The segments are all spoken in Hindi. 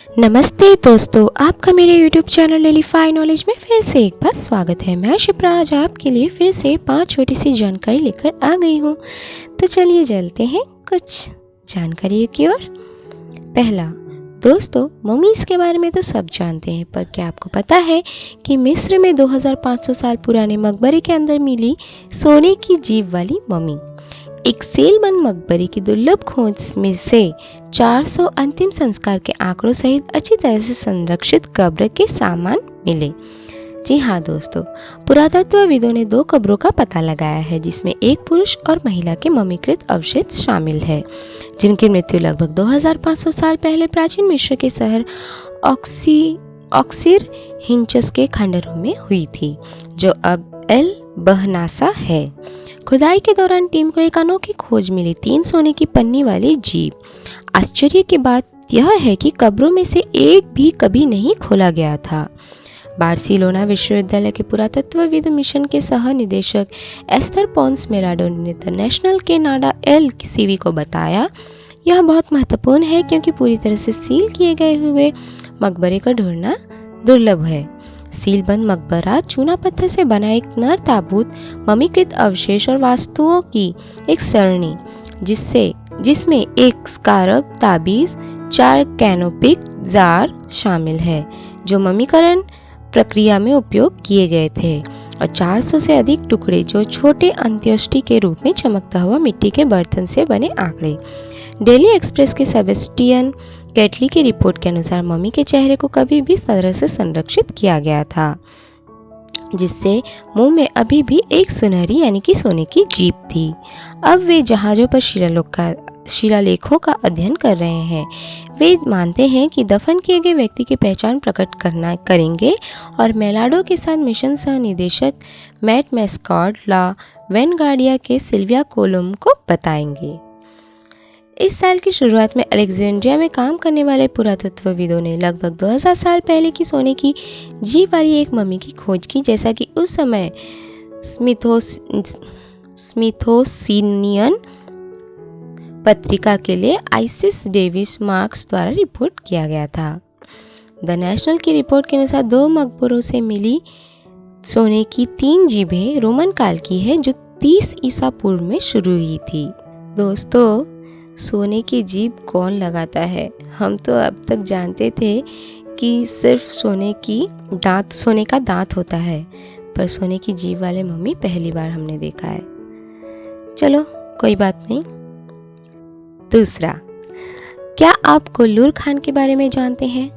नमस्ते दोस्तों, आपका मेरे YouTube चैनल लिलीफाई नॉलेज में फिर से एक बार स्वागत है। मैं शिप्रा आज आपके लिए फिर से 5 छोटी सी जानकारी लेकर आ गई हूँ। तो चलिए चलते हैं कुछ जानकारी की ओर। पहला, दोस्तों ममीज़ के बारे में तो सब जानते हैं, पर क्या आपको पता है कि मिस्र में 2500 साल पुराने मकबरे के अंदर मिली सोने की जीभ वाली मम्मी, एक सीलबंद मकबरे की दुर्लभ खोज में से 400 अंतिम संस्कार के आंकड़ों सहित अच्छी तरह से संरक्षित कब्र के सामान मिले। जी हाँ दोस्तों, पुरातत्वविदों ने 2 कब्रों का पता लगाया है, जिसमें एक पुरुष और महिला के ममीकृत अवशेष शामिल है, जिनकी मृत्यु लगभग 2500 साल पहले प्राचीन मिस्र के शहर ऑक्सिर हिंचस के खंडरों में हुई थी, जो अब एल बहनासा है। खुदाई के दौरान टीम को एक अनोखी खोज मिली, 3 सोने की पन्नी वाली जीभ। आश्चर्य की बात यह है कि कब्रों में से एक भी कभी नहीं खोला गया था। बार्सिलोना विश्वविद्यालय के पुरातत्वविद मिशन के सह निदेशक एस्थर पोंस मेराडो ने द नेशनल के नाडा एल सीवी को बताया, यह बहुत महत्वपूर्ण है क्योंकि पूरी तरह से सील किए गए हुए मकबरे का ढूंढना दुर्लभ है। सीलबंद मकबरा चूना पत्थर से बना एक नर ताबूत, ममीकृत अवशेष और वास्तुओं की एक सरणी, जिसमें एक स्कारब ताबीज, 4 कैनोपिक जार शामिल है जो ममीकरण प्रक्रिया में उपयोग किए गए थे, और 400 से अधिक टुकड़े जो छोटे अंत्येष्टि के रूप में चमकता हुआ मिट्टी के बर्तन से बने आंकड़े। डेली एक्सप्रेस के सेबेस्टियन कैटली की रिपोर्ट के अनुसार मम्मी के चेहरे को कभी भी इस तरह से संरक्षित किया गया था, जिससे मुंह में अभी भी एक सुनहरी यानी कि सोने की जीभ थी। अब वे जहाज़ों पर शिलालेखों का अध्ययन कर रहे हैं। वे मानते हैं कि दफन किए गए व्यक्ति की पहचान प्रकट करेंगे और मेलाडो के साथ मिशन सह निदेशक मैट मैस्कॉट ला वेनगार्डिया के सिल्विया कोलुम को बताएंगे। इस साल की शुरुआत में अलेक्जेंड्रिया में काम करने वाले पुरातत्वविदों ने लगभग 2000 साल पहले की सोने की जीभ वाली एक मम्मी की खोज की, जैसा कि उस समय स्मिथोसिनियन पत्रिका के लिए आइसिस डेविस मार्क्स द्वारा रिपोर्ट किया गया था। द नेशनल की रिपोर्ट के अनुसार 2 मकबरों से मिली सोने की 3 जीभें रोमन काल की है, जो 30 ईसा पूर्व में शुरू हुई थी। दोस्तों, सोने की जीभ कौन लगाता है? हम तो अब तक जानते थे कि सिर्फ सोने का दांत होता है, पर सोने की जीभ वाले मम्मी पहली बार हमने देखा है। चलो कोई बात नहीं। दूसरा, क्या आप कोल्लूर खान के बारे में जानते हैं?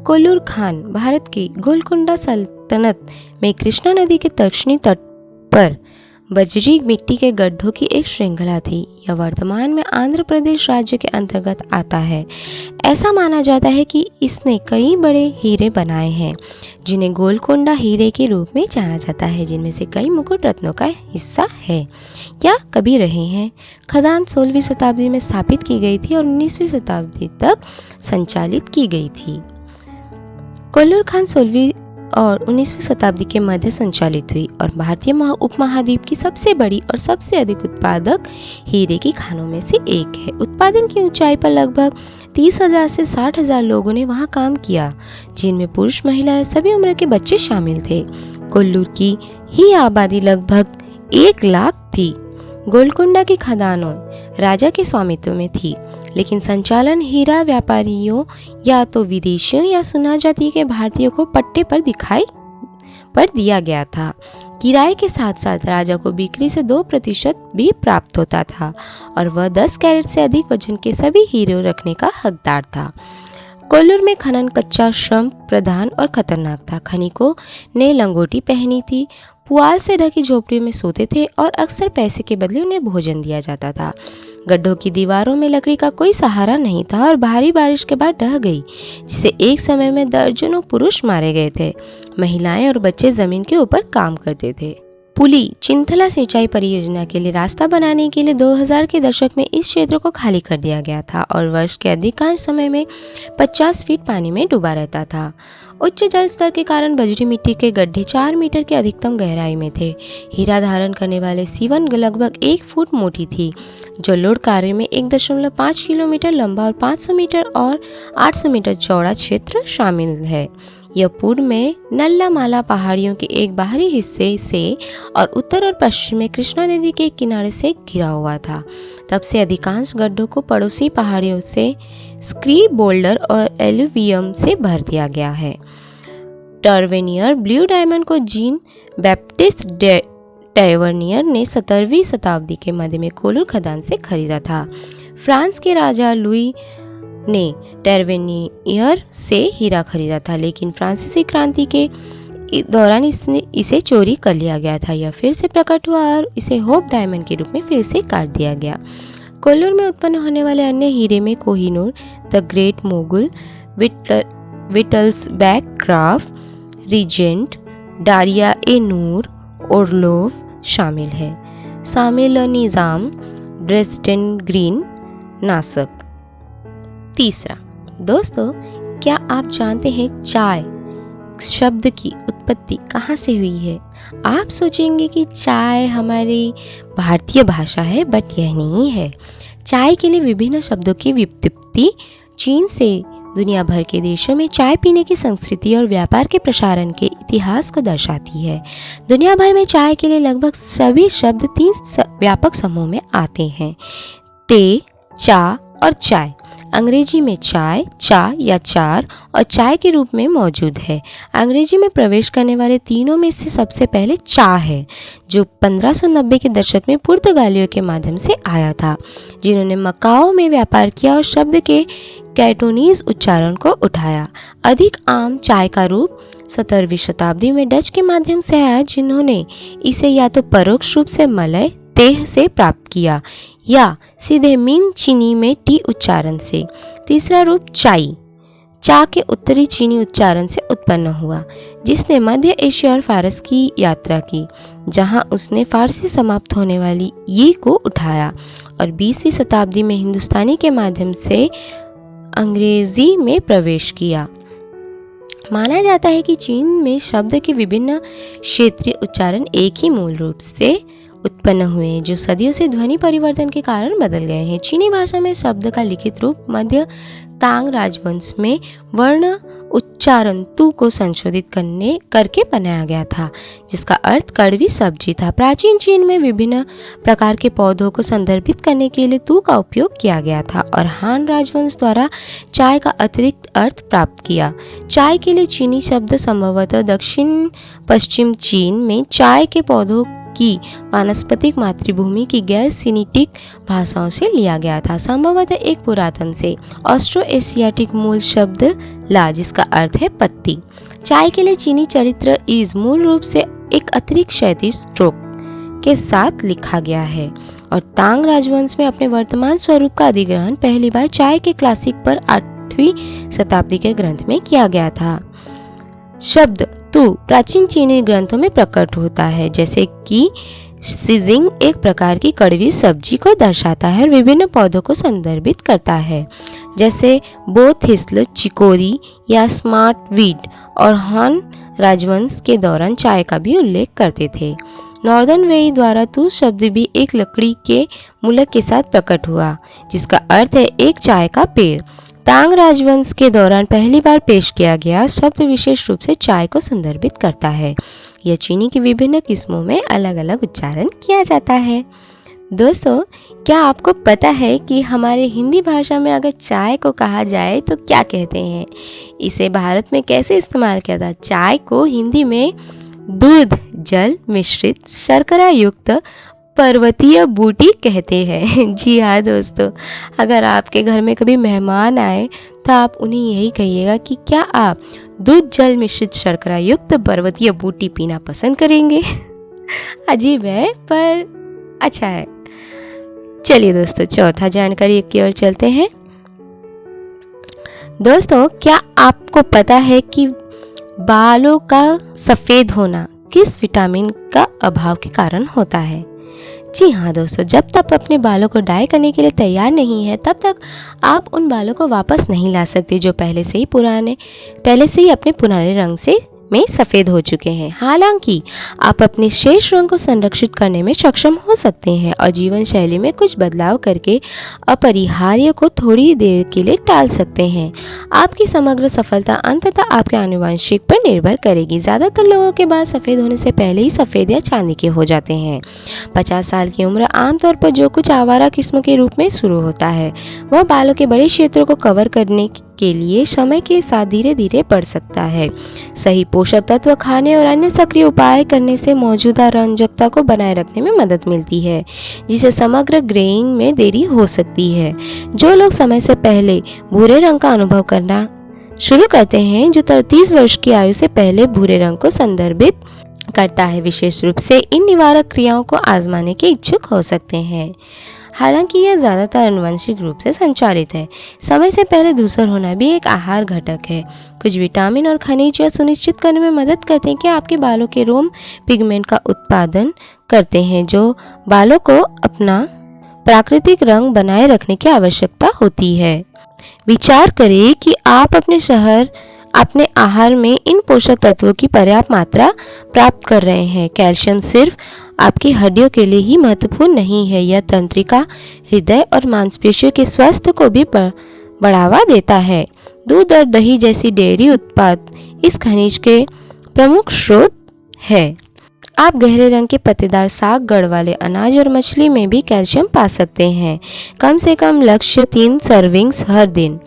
कोल्लूर खान भारत की गोलकुंडा सल्तनत में कृष्णा नदी के दक्षिणी तट पर बजरी मिट्टी के गड्ढों की एक श्रृंखला थी। यह वर्तमान में आंध्र प्रदेश राज्य के अंतर्गत आता है। ऐसा माना जाता है कि इसने कई बड़े हीरे बनाए हैं, जिन्हें गोलकोंडा हीरे के रूप में जाना जाता है, जिनमें से कई मुकुट रत्नों का हिस्सा है या कभी रहे हैं। खदान 16वीं शताब्दी में स्थापित की गई थी और 19वीं शताब्दी तक संचालित की गई थी। कोल्लूर खान 16वीं और 19वीं शताब्दी के मध्य संचालित हुई और भारतीय उपमहाद्वीप की सबसे बड़ी और सबसे अधिक उत्पादक हीरे की खानों में से एक है। उत्पादन की ऊंचाई पर लगभग 30,000 से 60,000 लोगों ने वहां काम किया, जिनमें पुरुष, महिलाएं, सभी उम्र के बच्चे शामिल थे। कोल्लूर की ही आबादी लगभग 1 लाख थी। गोलकुंडा की खदानों राजा के स्वामित्व में थी, लेकिन संचालन हीरा व्यापारियों या तो विदेशियों या सुना जाति के भारतीयों को पट्टे पर दिया गया था। किराए के साथ साथ राजा को बिक्री से 2% भी प्राप्त होता था और वह 10 कैरेट से अधिक वजन के सभी हीरे रखने का हकदार था। कोल्लूर में खनन कच्चा श्रम प्रधान और खतरनाक था। खनिकों ने लंगोटी पहनी थी, पुआल से ढकी झोपड़ियों में सोते थे और अक्सर पैसे के बदले उन्हें भोजन दिया जाता था। गड्ढों की दीवारों में लकड़ी का कोई सहारा नहीं था और भारी बारिश के बाद ढह गई, जिससे एक समय में दर्जनों पुरुष मारे गए थे। महिलाएं और बच्चे जमीन के ऊपर काम करते थे। पुली चिंथला सिंचाई परियोजना के लिए रास्ता बनाने के लिए 2000 के दशक में इस क्षेत्र को खाली कर दिया गया था और वर्ष के अधिकांश समय में 50 फीट पानी में डूबा रहता था। उच्च जल स्तर के कारण बजरी मिट्टी के गड्ढे 4 मीटर की अधिकतम गहराई में थे। हीरा धारण करने वाले सीवन लगभग 1 फुट मोटी थी। जलोढ़ कार्य में 1.5 किलोमीटर लंबा और 500 मीटर और 800 मीटर चौड़ा क्षेत्र शामिल है। यह पूर्व में नल्लामाला पहाड़ियों के एक बाहरी हिस्से से और उत्तर और पश्चिम में कृष्णा नदी के किनारे से घिरा हुआ था। तब से अधिकांश गड्ढों को पड़ोसी पहाड़ियों से स्क्रीप बोल्डर और एलुवियम से भर दिया गया है। टर्वेनियर ब्लू डायमंड को जीन बैप्टिस्ट टैवर्नियर ने 17वीं शताब्दी के मध्य में कोलूर खदान से खरीदा था। फ्रांस के राजा लुई ने टर्वेनियर से हीरा खरीदा था, लेकिन फ्रांसीसी क्रांति के दौरान इसे चोरी कर लिया गया था। यह फिर से प्रकट हुआ और इसे होप डायमंड के रूप में फिर से काट दिया गया। कोल्लूर में उत्पन्न होने वाले अन्य हीरे में Kohinoor, the great Mogul, Wittelsbach Graff, Regent, Darya e Noor, Orlov शामिल है। शामिल निज़ाम, ड्रेसडेन ग्रीन, नासक। तीसरा, दोस्तों क्या आप जानते हैं चाय शब्द की उत्पत्ति कहाँ से हुई है? आप सोचेंगे कि चाय हमारी भारतीय भाषा है, बट यह नहीं है। चाय के लिए विभिन्न शब्दों की व्युत्पत्ति चीन से दुनिया भर के देशों में चाय पीने की संस्कृति और व्यापार के प्रसारण के इतिहास को दर्शाती है। दुनिया भर में चाय के लिए लगभग सभी शब्द 3 व्यापक समूह में आते हैं: ते, चा और चाय। अंग्रेजी में चाय, चा या चार और चाय के रूप में मौजूद है। अंग्रेजी में प्रवेश करने वाले तीनों में से सबसे पहले चा है, जो 1590 के दशक में पुर्तगालियों के माध्यम से आया था, जिन्होंने मकाओ में व्यापार किया और शब्द के कैटोनीज उच्चारण को उठाया। अधिक आम चाय का रूप 17वीं शताब्दी में डच के माध्यम से आया, जिन्होंने इसे या तो परोक्ष रूप से मलय तेह से प्राप्त किया या सीधे मिन चीनी में टी उच्चारण से। तीसरा रूप चाई चा के उत्तरी चीनी उच्चारण से उत्पन्न हुआ, जिसने मध्य एशिया और फारस की यात्रा की, जहां उसने फारसी समाप्त होने वाली ये को उठाया और 20वीं शताब्दी में हिंदुस्तानी के माध्यम से अंग्रेजी में प्रवेश किया। माना जाता है कि चीन में शब्द के विभिन्न क्षेत्रीय उच्चारण एक ही मूल रूप से उत्पन्न हुए हैं, जो सदियों से ध्वनि परिवर्तन के कारण बदल गए हैं। चीनी भाषा में शब्द का लिखित रूप मध्य तांग राजवंश में वर्ण उच्चारण तु को संशोधित करके बनाया गया था, जिसका अर्थ कड़वी सब्जी था। प्राचीन चीन में विभिन्न प्रकार के पौधों को संदर्भित करने के लिए तु का उपयोग किया गया था और हान राजवंश द्वारा चाय का अतिरिक्त अर्थ प्राप्त किया। चाय के लिए चीनी शब्द संभवतः दक्षिण पश्चिम चीन में चाय के पौधों की वानस्पतिक मातृभूमि की गैर सिनिटिक भाषाओं से लिया गया था, संभवतः एक पुरातन से ऑस्ट्रो एशियाटिक मूल शब्द ला, जिसका अर्थ है पत्ती। चाय के लिए चीनी चरित्र इज मूल रूप से एक अतिरिक्त क्षैतिज स्ट्रोक के साथ लिखा गया है और तांग राजवंश में अपने वर्तमान स्वरूप का अधिग्रहण पहली बार चाय के क्लासिक पर 8वीं शताब्दी के ग्रंथ में किया गया था। शब्द तु प्राचीन चीनी ग्रंथों में प्रकट होता है, जैसे कि सिजिंग एक प्रकार की कड़वी सब्जी को दर्शाता है और विभिन्न पौधों को संदर्भित करता है, जैसे बोथिस्ल, चिकोरी या स्मार्ट वीड, और हान राजवंश के दौरान चाय का भी उल्लेख करते थे। नॉर्दर्न वेई द्वारा तु शब्द भी एक लकड़ी के मूलक के साथ प्रकट हुआ, जिसका अर्थ है एक चाय का पेड़। तांग राजवंश के दौरान पहली बार पेश किया गया शब्द विशेष रूप से चाय को संदर्भित करता है। यह चीनी की विभिन्न किस्मों में अलग अलग उच्चारण किया जाता है। दोस्तों, क्या आपको पता है कि हमारे हिंदी भाषा में अगर चाय को कहा जाए तो क्या कहते हैं? इसे भारत में कैसे इस्तेमाल किया था? चाय को हिंदी में दूध जल मिश्रित शर्करा युक्त पर्वतीय बूटी कहते हैं। जी हाँ दोस्तों, अगर आपके घर में कभी मेहमान आए तो आप उन्हें यही कहिएगा कि क्या आप दूध जल मिश्रित शर्करा युक्त पर्वतीय बूटी पीना पसंद करेंगे? अजीब है पर अच्छा है। चलिए दोस्तों, चौथा जानकारी की ओर चलते हैं। दोस्तों, क्या आपको पता है कि बालों का सफ़ेद होना किस विटामिन का अभाव के कारण होता है? जी हाँ दोस्तों, जब तक अपने बालों को डाई करने के लिए तैयार नहीं है तब तक आप उन बालों को वापस नहीं ला सकते जो पहले से ही अपने पुराने रंग से में सफ़ेद हो चुके हैं। हालांकि आप अपने शेष रंग को संरक्षित करने में सक्षम हो सकते हैं और जीवन शैली में कुछ बदलाव करके अपरिहार्य को थोड़ी देर के लिए टाल सकते हैं। आपकी समग्र सफलता अंततः आपके आनुवंशिक पर निर्भर करेगी। ज़्यादातर लोगों के बाल सफ़ेद होने से पहले ही सफ़ेद या चांदी के हो जाते हैं। 50 साल की उम्र आमतौर पर जो कुछ आवारा किस्मों के रूप में शुरू होता है, वह बालों के बड़े क्षेत्रों को कवर करने के लिए समय के साथ धीरे धीरे बढ़ सकता है। सही पोषक तत्व खाने और अन्य सक्रिय उपाय करने से मौजूदा रंजकता को बनाए रखने में मदद मिलती है, जिससे समग्र ग्रेइंग में देरी हो सकती है। जो लोग समय से पहले भूरे रंग का अनुभव करना शुरू करते हैं, जो 30 वर्ष की आयु से पहले भूरे रंग को संदर्भित करता है, विशेष रूप से इन निवारक क्रियाओं को आजमाने के इच्छुक हो सकते हैं। हालांकि यह ज़्यादातर आनुवंशिक रूप से संचालित है। समय से पहले धूसर होना भी एक आहार घटक है। कुछ विटामिन और खनिज यह सुनिश्चित करने में मदद करते हैं कि आपके बालों के रोम पिगमेंट का उत्पादन करते हैं, जो बालों को अपना प्राकृतिक रंग बनाए रखने की आवश्यकता होती है। विचार करें कि आप अपने आहार में इन पोषक तत्वों की पर्याप्त मात्रा प्राप्त कर रहे हैं। कैल्शियम सिर्फ आपकी हड्डियों के लिए ही महत्वपूर्ण नहीं है, यह तंत्रिका, हृदय और मांसपेशियों के स्वास्थ्य को भी बढ़ावा देता है। दूध और दही जैसी डेयरी उत्पाद इस खनिज के प्रमुख स्रोत है। आप गहरे रंग के पत्तेदार साग, गढ़ वाले अनाज और मछली में भी कैल्शियम पा सकते हैं। कम से कम लक्ष्य 3 सर्विंग्स हर दिन।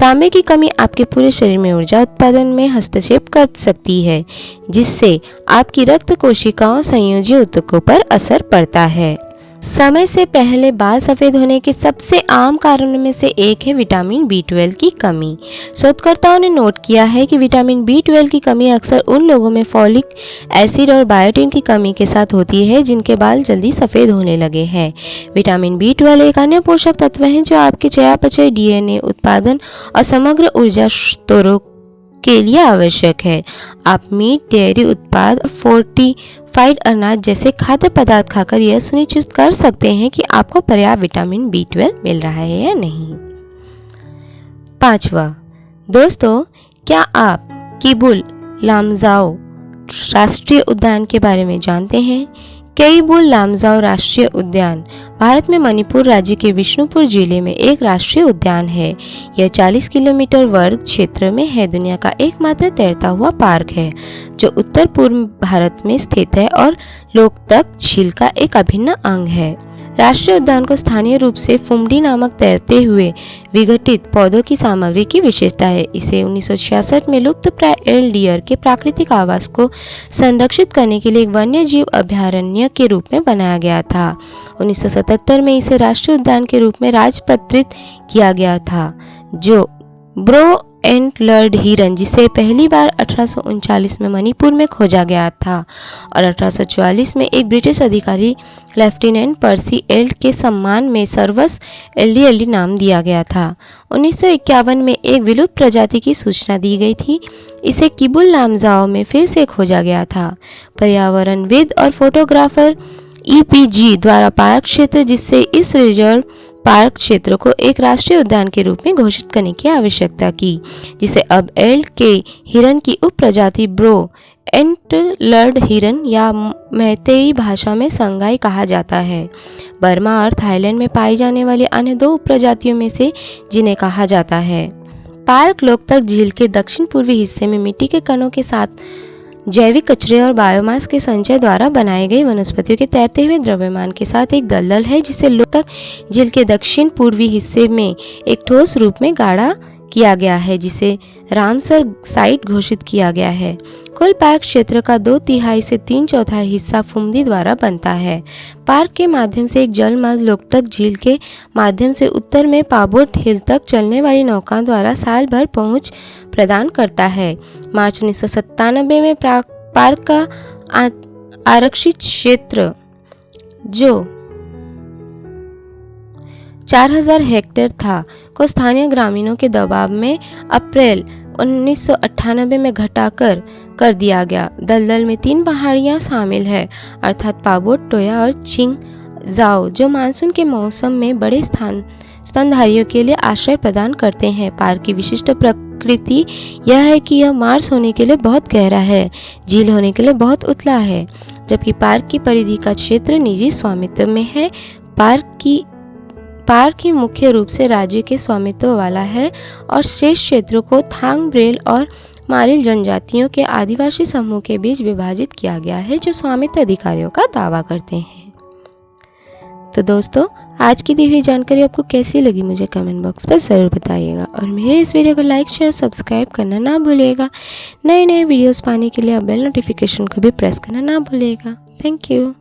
तांबे की कमी आपके पूरे शरीर में ऊर्जा उत्पादन में हस्तक्षेप कर सकती है, जिससे आपकी रक्त कोशिकाओं संयोजी ऊतकों पर असर पड़ता है। समय से पहले बाल सफ़ेद होने के सबसे आम कारणों में से एक है विटामिन B12 की कमी। शोधकर्ताओं ने नोट किया है कि विटामिन B12 की कमी अक्सर उन लोगों में फॉलिक एसिड और बायोटिन की कमी के साथ होती है जिनके बाल जल्दी सफ़ेद होने लगे हैं। विटामिन B12 एक अन्य पोषक तत्व है जो आपके चयापचय, DNA उत्पादन और समग्र ऊर्जा स्रोतों के लिए आवश्यक है। आप मीट, डेयरी उत्पाद, फोर्टिफाइड अनाज जैसे खाद्य पदार्थ खाकर यह सुनिश्चित कर सकते हैं कि आपको पर्याप्त विटामिन B12 मिल रहा है या नहीं। 5वां, दोस्तों, क्या आप किबुल लामजाओ राष्ट्रीय उद्यान के बारे में जानते हैं? केइबुल लामजाओ राष्ट्रीय उद्यान भारत में मणिपुर राज्य के बिष्णुपुर जिले में एक राष्ट्रीय उद्यान है। यह 40 किलोमीटर वर्ग क्षेत्र में है। दुनिया का एकमात्र तैरता हुआ पार्क है जो उत्तर पूर्व भारत में स्थित है और लोकतक झील का एक अभिन्न अंग है। राष्ट्रीय उद्यान को स्थानीय रूप से फुमडी नामक तैरते हुए विघटित पौधों की सामग्री की विशेषता है। इसे 1966 में लुप्तप्राय एल डियर के प्राकृतिक आवास को संरक्षित करने के लिए एक वन्य जीव अभयारण्य के रूप में बनाया गया था। 1977 में इसे राष्ट्रीय उद्यान के रूप में राजपत्रित किया गया था। जो ब्रो एंटलर्ड हिरन, जिसे पहली बार 1839 में मणिपुर में खोजा गया था और 1844 में एक ब्रिटिश अधिकारी लेफ्टिनेंट पर्सी एल्ड के सम्मान में सर्वस एल्डी नाम दिया गया था। 1951 में एक विलुप्त प्रजाति की सूचना दी गई थी। इसे किबुल लामजाओ में फिर से खोजा गया था। पर्यावरणविद और फोटोग्राफर EPG द्वारा पार्क क्षेत्र, जिससे इस रिजर्व पार्क क्षेत्र को एक राष्ट्रीय उद्यान के रूप में घोषित करने की आवश्यकता की, जिसे अब एल्ड के हिरन की उप प्रजाति ब्रो एंटलर्ड हिरन या मैतेई भाषा में संगाई कहा जाता है। बर्मा और थाईलैंड में पाई जाने वाली अन्य 2 उप प्रजातियों में से जिन्हें कहा जाता है। पार्क लोकतक झील के दक्षिण पूर्वी हिस्से में मिट्टी के कणों के साथ जैविक कचरे और बायोमास के संचय द्वारा बनाए गए वनस्पतियों के तैरते हुए द्रव्यमान के साथ एक दलदल है, जिसे लोकतक झील के दक्षिण पूर्वी हिस्से में एक ठोस रूप में गाढ़ा किया गया है, जिसे रामसर साइट घोषित किया गया है। कुल पार्क क्षेत्र का 2/3 से 3/4 हिस्सा फुमदी द्वारा बनता है। पार्क के माध्यम से एक जलमार्ग लोकतक झील के माध्यम से उत्तर में पाबोट हिल तक चलने वाली नौकाओं द्वारा साल भर पहुंच प्रदान करता है। मार्च 1997 में पार्क का आरक्षित क्षेत्र, जो 4000 हेक्टेयर था, को स्थानीय ग्रामीणों के दबाव में अप्रैल 1998 में घटाकर कर दिया गया। दलदल में 3 पहाड़ियाँ शामिल है अर्थात पाबोट, टोया और चिंगजाओ, जो मानसून के मौसम में बड़े स्तनधारियों के लिए आश्रय प्रदान करते हैं। पार्क की विशिष्ट प्रकृति यह है कि यह मार्श होने के लिए बहुत गहरा है, झील होने के लिए बहुत उतला है, जबकि पार्क की परिधि का क्षेत्र निजी स्वामित्व में है। पार्क ही मुख्य रूप से राज्य के स्वामित्व वाला है और शेष क्षेत्रों को थांग, ब्रेल और मारिल जनजातियों के आदिवासी समूह के बीच विभाजित किया गया है, जो स्वामित्व अधिकारियों का दावा करते हैं। तो दोस्तों, आज की दी हुई जानकारी आपको कैसी लगी मुझे कमेंट बॉक्स पर ज़रूर बताइएगा और मेरे इस वीडियो को लाइक, शेयर, सब्सक्राइब करना ना भूलिएगा। नए नए वीडियोस पाने के लिए आप बेल नोटिफिकेशन को भी प्रेस करना ना भूलिएगा। Thank you.